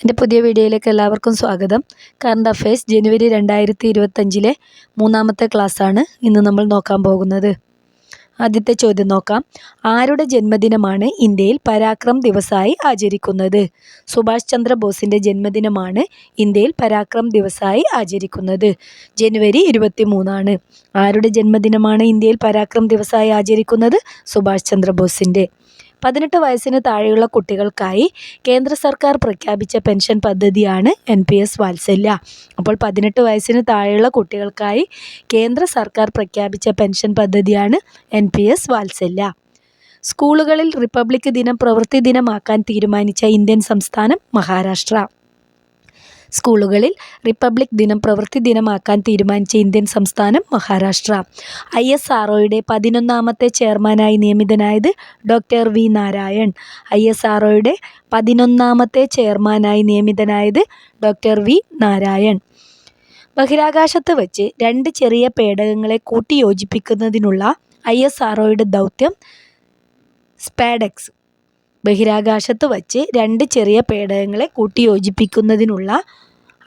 എൻ്റെ പുതിയ വീഡിയോയിലേക്ക് എല്ലാവർക്കും സ്വാഗതം. കറണ്ട് അഫയേഴ്സ് ജനുവരി 2025 മൂന്നാമത്തെ ക്ലാസ്സാണ് ഇന്ന് നമ്മൾ നോക്കാൻ പോകുന്നത്. ആദ്യത്തെ ചോദ്യം നോക്കാം. ആരുടെ ജന്മദിനമാണ് ഇന്ത്യയിൽ പരാക്രം ദിവസായി ആചരിക്കുന്നത്? സുഭാഷ് ചന്ദ്രബോസിൻ്റെ ജന്മദിനമാണ് ഇന്ത്യയിൽ പരാക്രം ദിവസായി ആചരിക്കുന്നത്. ജനുവരി 23 ആരുടെ ജന്മദിനമാണ് ഇന്ത്യയിൽ പരാക്രം ദിവസായി ആചരിക്കുന്നത്? സുഭാഷ് ചന്ദ്രബോസിൻ്റെ. 18 വയസ്സിന് താഴെയുള്ള കുട്ടികൾക്കായി കേന്ദ്ര സർക്കാർ പ്രഖ്യാപിച്ച പെൻഷൻ പദ്ധതിയാണ് NPS വാത്സല്യ. അപ്പോൾ 18 വയസ്സിന് താഴെയുള്ള കുട്ടികൾക്കായി കേന്ദ്ര സർക്കാർ പ്രഖ്യാപിച്ച പെൻഷൻ പദ്ധതിയാണ് NPS വാത്സല്യ. സ്കൂളുകളിൽ റിപ്പബ്ലിക് ദിനം പ്രവൃത്തി ദിനമാക്കാൻ തീരുമാനിച്ച ഇന്ത്യൻ സംസ്ഥാനം മഹാരാഷ്ട്ര. സ്കൂളുകളിൽ റിപ്പബ്ലിക് ദിനം പ്രവൃത്തി ദിനമാക്കാൻ തീരുമാനിച്ച ഇന്ത്യൻ സംസ്ഥാനം മഹാരാഷ്ട്ര. ISROയുടെ 11ാമത്തെ ചെയർമാനായി നിയമിതനായത് ഡോക്ടർ വി നാരായൺ. ISROയുടെ 11ാമത്തെ ചെയർമാനായി നിയമിതനായത് ഡോക്ടർ വി നാരായൺ. ബഹിരാകാശത്ത് വെച്ച് 2 ചെറിയ പേടകങ്ങളെ കൂട്ടിയോജിപ്പിക്കുന്നതിനുള്ള ISROയുടെ ദൗത്യം സ്പാഡെക്സ്. ബഹിരാകാശത്ത് വച്ച് 2 ചെറിയ പേടകങ്ങളെ കൂട്ടിയോജിപ്പിക്കുന്നതിനുള്ള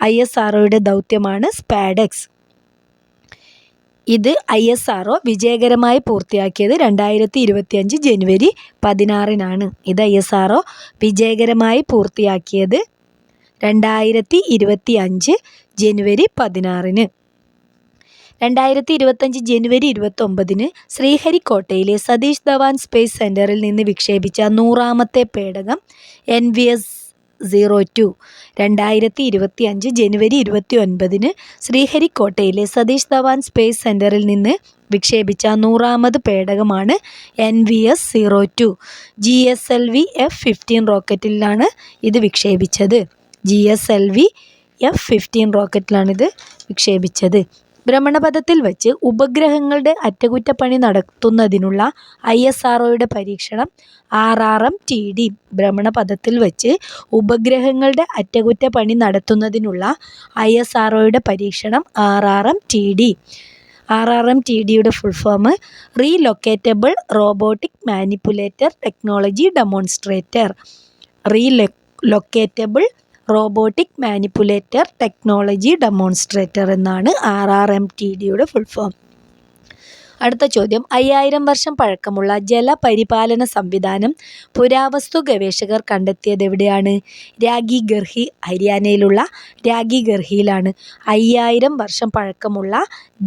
ISROയുടെ ദൗത്യമാണ് സ്പാഡെക്സ്. ഇത് ISRO വിജയകരമായി പൂർത്തിയാക്കിയത് 2025 ജനുവരി 16 ഇത് ISRO വിജയകരമായി പൂർത്തിയാക്കിയത് 2025 ജനുവരി 16. 2025 ജനുവരി 29 ശ്രീഹരിക്കോട്ടയിലെ സതീഷ് ധവാൻ സ്പേസ് സെൻറ്ററിൽ നിന്ന് വിക്ഷേപിച്ച 100ാമത്തെ പേടകം NVS-02. 2025 ജനുവരി 29 ശ്രീഹരിക്കോട്ടയിലെ സതീഷ് ധവാൻ സ്പേസ് സെൻറ്ററിൽ നിന്ന് വിക്ഷേപിച്ച 100ാമത് പേടകമാണ് NVS-02. GSLV F-15 റോക്കറ്റിലാണ് ഇത് വിക്ഷേപിച്ചത്. GSLV F-15 റോക്കറ്റിലാണിത് വിക്ഷേപിച്ചത്. ഭ്രമണപഥത്തിൽ വച്ച് ഉപഗ്രഹങ്ങളുടെ അറ്റകുറ്റപ്പണി നടത്തുന്നതിനുള്ള ISROയുടെ പരീക്ഷണം RRM-TD. ഭ്രമണപഥത്തിൽ വച്ച് ഉപഗ്രഹങ്ങളുടെ അറ്റകുറ്റപ്പണി നടത്തുന്നതിനുള്ള ISROയുടെ പരീക്ഷണം RRM-TD. RRM-TDയുടെ full form relocatable robotic manipulator technology demonstrator. Relocatable robotic manipulator technology demonstrator എന്നാണ് RRM-TDയുടെ ഫുൾ ഫോം. അടുത്ത ചോദ്യം. 5000 വർഷം പഴക്കമുള്ള ജലപരിപാലന സംവിധാനം പുരാവസ്തു ഗവേഷകർ കണ്ടെത്തിയത് എവിടെയാണ്? രാഗി ഗർഹി. ഹരിയാനയിലുള്ള രാഗി ഗർഹിയിലാണ് 5000 വർഷം പഴക്കമുള്ള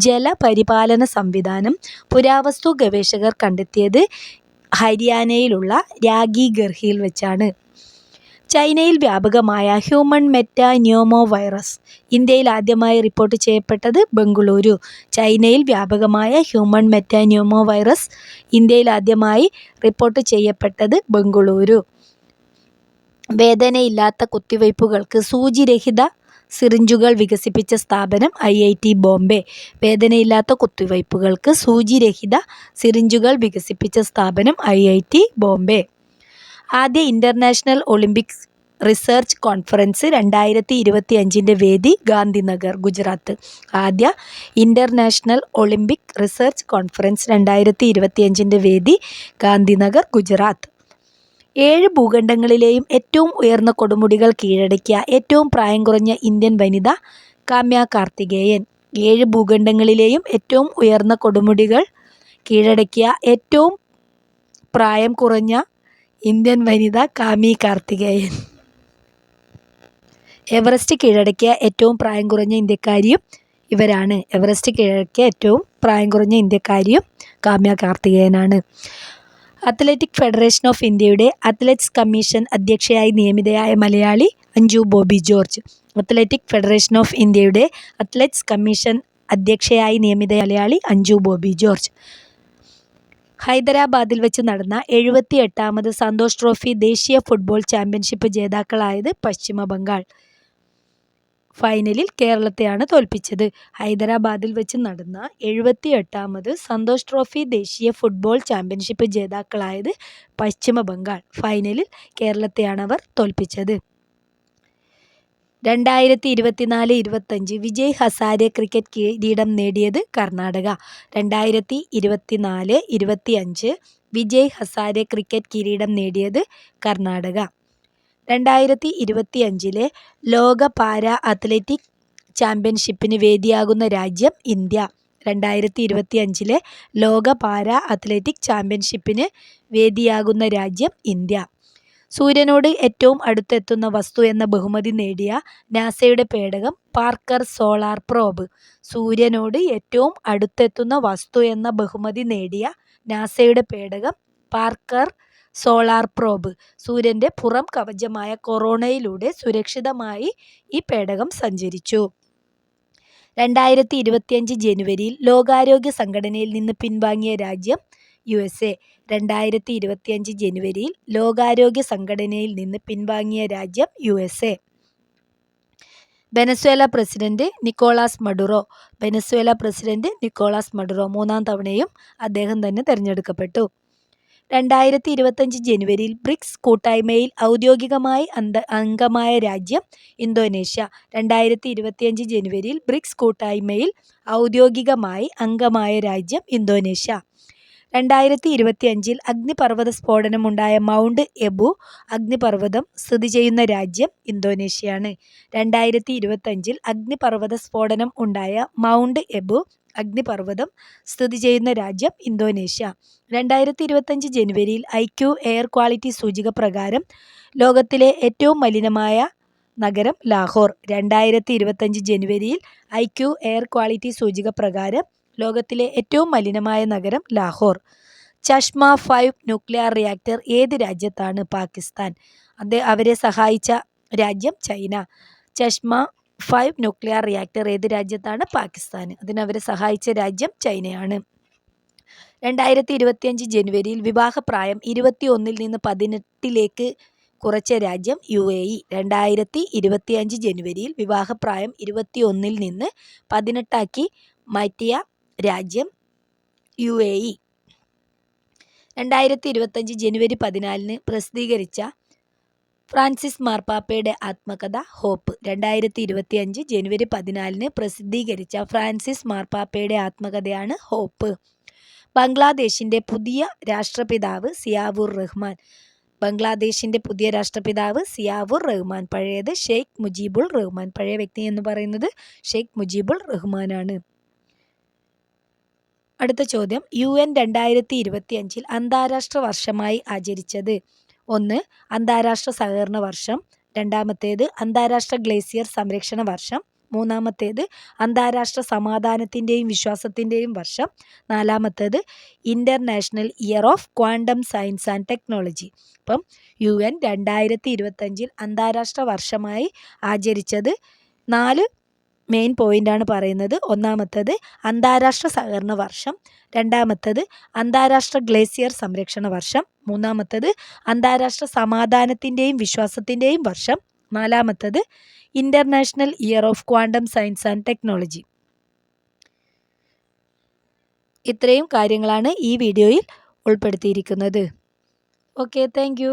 ജലപരിപാലന സംവിധാനം പുരാവസ്തു ഗവേഷകർ കണ്ടെത്തിയത് ഹരിയാനയിലുള്ള രാഗി ഗർഹിയിൽ വെച്ചാണ്. ചൈനയിൽ വ്യാപകമായ ഹ്യൂമൺ മെറ്റാന്യൂമോ വൈറസ് ഇന്ത്യയിൽ ആദ്യമായി റിപ്പോർട്ട് ചെയ്യപ്പെട്ടത് ബംഗളൂരു. ചൈനയിൽ വ്യാപകമായ ഹ്യൂമൺ മെറ്റാന്യൂമോ വൈറസ് ഇന്ത്യയിൽ ആദ്യമായി റിപ്പോർട്ട് ചെയ്യപ്പെട്ടത് ബംഗളൂരു. വേദനയില്ലാത്ത കുത്തിവയ്പ്പുകൾക്ക് സൂചിരഹിത സിറിഞ്ചുകൾ വികസിപ്പിച്ച സ്ഥാപനം IIT ബോംബെ. വേദനയില്ലാത്ത കുത്തിവയ്പ്പുകൾക്ക് സൂചിരഹിത സിറിഞ്ചുകൾ വികസിപ്പിച്ച സ്ഥാപനം IIT ബോംബെ. ആദ്യ ഇൻ്റർനാഷണൽ ഒളിമ്പിക് റിസർച്ച് കോൺഫറൻസ് 2025 വേദി ഗാന്ധിനഗർ, ഗുജറാത്ത്. ആദ്യ ഇൻ്റർനാഷണൽ ഒളിമ്പിക് റിസർച്ച് കോൺഫറൻസ് 2025 വേദി ഗാന്ധിനഗർ, ഗുജറാത്ത്. 7 ഭൂഖണ്ഡങ്ങളിലെയും ഏറ്റവും ഉയർന്ന കൊടുമുടികൾ കീഴടക്കിയ ഏറ്റവും പ്രായം കുറഞ്ഞ ഇന്ത്യൻ വനിത കാമ്യ കാർത്തികേയൻ. 7 ഭൂഖണ്ഡങ്ങളിലെയും ഏറ്റവും ഉയർന്ന കൊടുമുടികൾ കീഴടക്കിയ ഏറ്റവും പ്രായം കുറഞ്ഞ ഇന്ത്യൻ വനിത കാമ്യ കാർത്തികേയൻ. എവറസ്റ്റ് കീഴടക്കിയ ഏറ്റവും പ്രായം കുറഞ്ഞ ഇന്ത്യക്കാരിയും ഇവരാണ്. എവറസ്റ്റ് കീഴടക്കിയ ഏറ്റവും പ്രായം കുറഞ്ഞ ഇന്ത്യക്കാരിയും കാമ്യ കാർത്തികേയനാണ്. അത്ലറ്റിക് ഫെഡറേഷൻ ഓഫ് ഇന്ത്യയുടെ അത്ലറ്റ്സ് കമ്മീഷൻ അധ്യക്ഷയായി നിയമിതയായ Malayali Anju Bobby George. Athletic federation of ഇന്ത്യയുടെ അത്ലറ്റ്സ് കമ്മീഷൻ അധ്യക്ഷയായി നിയമിതയായ മലയാളി അഞ്ജു ബോബി ജോർജ്. ഹൈദരാബാദിൽ വെച്ച് നടന്ന 78ാമത് സന്തോഷ് ട്രോഫി ദേശീയ ഫുട്ബോൾ ചാമ്പ്യൻഷിപ്പ് ജേതാക്കളായത് പശ്ചിമ ബംഗാൾ. ഫൈനലിൽ കേരളത്തെയാണ് തോൽപ്പിച്ചത്. ഹൈദരാബാദിൽ വെച്ച് നടന്ന 78ാമത് സന്തോഷ് ട്രോഫി ദേശീയ ഫുട്ബോൾ ചാമ്പ്യൻഷിപ്പ് ജേതാക്കളായത് പശ്ചിമ ബംഗാൾ. ഫൈനലിൽ കേരളത്തെയാണ് അവർ തോൽപ്പിച്ചത്. 2024-25 വിജയ് ഹസാരെ ക്രിക്കറ്റ് കിരീടം നേടിയത് കർണാടക. 2024-25 വിജയ് ഹസാരെ ക്രിക്കറ്റ് കിരീടം നേടിയത് കർണാടക. 2025 ലോക പാരാ അത്ലറ്റിക് ചാമ്പ്യൻഷിപ്പിന് വേദിയാകുന്ന രാജ്യം ഇന്ത്യ. 2025 ലോക പാരാ അത്ലറ്റിക് ചാമ്പ്യൻഷിപ്പിന് വേദിയാകുന്ന രാജ്യം ഇന്ത്യ. സൂര്യനോട് ഏറ്റവും അടുത്തെത്തുന്ന വസ്തു എന്ന ബഹുമതി നേടിയ നാസയുടെ പേടകം പാർക്കർ സോളാർ പ്രോബ്. സൂര്യനോട് ഏറ്റവും അടുത്തെത്തുന്ന വസ്തു എന്ന ബഹുമതി നേടിയ നാസയുടെ പേടകം പാർക്കർ സോളാർ പ്രോബ്. സൂര്യൻ്റെ പുറം കവചമായ കൊറോണയിലൂടെ സുരക്ഷിതമായി ഈ പേടകം സഞ്ചരിച്ചു. 2025 ജനുവരിയിൽ ലോകാരോഗ്യ സംഘടനയിൽ നിന്ന് പിൻവാങ്ങിയ രാജ്യം USA. 2025 ജനുവരിയിൽ ലോകാരോഗ്യ സംഘടനയിൽ നിന്ന് പിൻവാങ്ങിയ രാജ്യം USA. Venezuela president Nicolas Maduro. Venezuela president Nicolas Maduro 3-ാം തവണയും അദ്ദേഹം തന്നെ തിരഞ്ഞെടുക്കപ്പെട്ടു. 2025 ജനുവരിയിൽ ബ്രിക്സ് കൂട്ടായ്മയിൽ ഔദ്യോഗികമായി അംഗമായ രാജ്യം ഇന്തോനേഷ്യ. 2025 ജനുവരിയിൽ ബ്രിക്സ് കൂട്ടായ്മയിൽ ഔദ്യോഗികമായി അംഗമായ രാജ്യം ഇന്തോനേഷ്യ. 2025 അഗ്നിപർവ്വത സ്ഫോടനമുണ്ടായ മൗണ്ട് എബു അഗ്നിപർവ്വതം സ്ഥിതി ചെയ്യുന്ന രാജ്യം ഇന്തോനേഷ്യയാണ്. 2025 അഗ്നിപർവ്വത സ്ഫോടനം ഉണ്ടായ മൗണ്ട് എബു അഗ്നിപർവ്വതം സ്ഥിതി ചെയ്യുന്ന രാജ്യം ഇന്തോനേഷ്യ. 2025 ജനുവരിയിൽ IQ എയർ ക്വാളിറ്റി സൂചിക പ്രകാരം ലോകത്തിലെ ഏറ്റവും മലിനമായ നഗരം ലാഹോർ. 2025 ജനുവരിയിൽ IQ എയർ ക്വാളിറ്റി സൂചിക പ്രകാരം ലോകത്തിലെ ഏറ്റവും മലിനമായ നഗരം ലാഹോർ. ചഷ്മ 5 ന്യൂക്ലിയർ റിയാക്ടർ ഏത് രാജ്യത്താണ്? പാകിസ്ഥാൻ. അവരെ സഹായിച്ച രാജ്യം ചൈന. ചഷ്മ 5 ന്യൂക്ലിയർ റിയാക്ടർ ഏത് രാജ്യത്താണ്? പാകിസ്ഥാൻ. അതിനവരെ സഹായിച്ച രാജ്യം ചൈനയാണ്. 2025 ജനുവരിയിൽ വിവാഹപ്രായം 21 നിന്ന് 18 കുറച്ച രാജ്യം UAE. 2025 ജനുവരിയിൽ വിവാഹപ്രായം 21 നിന്ന് 18 മാറ്റിയ രാജ്യം UAE. 2025 ജനുവരി 14 പ്രസിദ്ധീകരിച്ച ഫ്രാൻസിസ് മാർപ്പാപ്പയുടെ ആത്മകഥ ഹോപ്പ്. 2025 ജനുവരി 14 പ്രസിദ്ധീകരിച്ച ഫ്രാൻസിസ് മാർപ്പാപ്പയുടെ ആത്മകഥയാണ് ഹോപ്പ്. ബംഗ്ലാദേശിൻ്റെ പുതിയ രാഷ്ട്രപിതാവ് സിയാവുർ റഹ്മാൻ. ബംഗ്ലാദേശിൻ്റെ പുതിയ രാഷ്ട്രപിതാവ് സിയാവുർ റഹ്മാൻ. പഴയത് ഷെയ്ഖ് മുജീബുൾ റഹ്മാൻ. പഴയ വ്യക്തി എന്ന് പറയുന്നത് ഷെയ്ഖ് മുജീബുൾ റഹ്മാനാണ്. അടുത്ത ചോദ്യം, UN 2025 അന്താരാഷ്ട്ര വർഷമായി ആചരിച്ചത്. 1. അന്താരാഷ്ട്ര സഹകരണ വർഷം. 2. അന്താരാഷ്ട്ര ഗ്ലേസിയർ സംരക്ഷണ വർഷം. 3. അന്താരാഷ്ട്ര സമാധാനത്തിൻ്റെയും വിശ്വാസത്തിൻ്റെയും വർഷം. 4. International year of quantum science and technology. അപ്പം UN 2025 അന്താരാഷ്ട്ര വർഷമായി ആചരിച്ചത് 4 മെയിൻ പോയിൻ്റാണ് പറയുന്നത്. 1. അന്താരാഷ്ട്ര സഹകരണ വർഷം. 2. അന്താരാഷ്ട്ര ഗ്ലേസിയർ സംരക്ഷണ വർഷം. 3. അന്താരാഷ്ട്ര സമാധാനത്തിൻ്റെയും വിശ്വാസത്തിൻ്റെയും വർഷം. 4. International year of quantum science and technology. ഇത്രയും കാര്യങ്ങളാണ് ഈ വീഡിയോയിൽ ഉൾപ്പെടുത്തിയിരിക്കുന്നത്. Okay, thank you.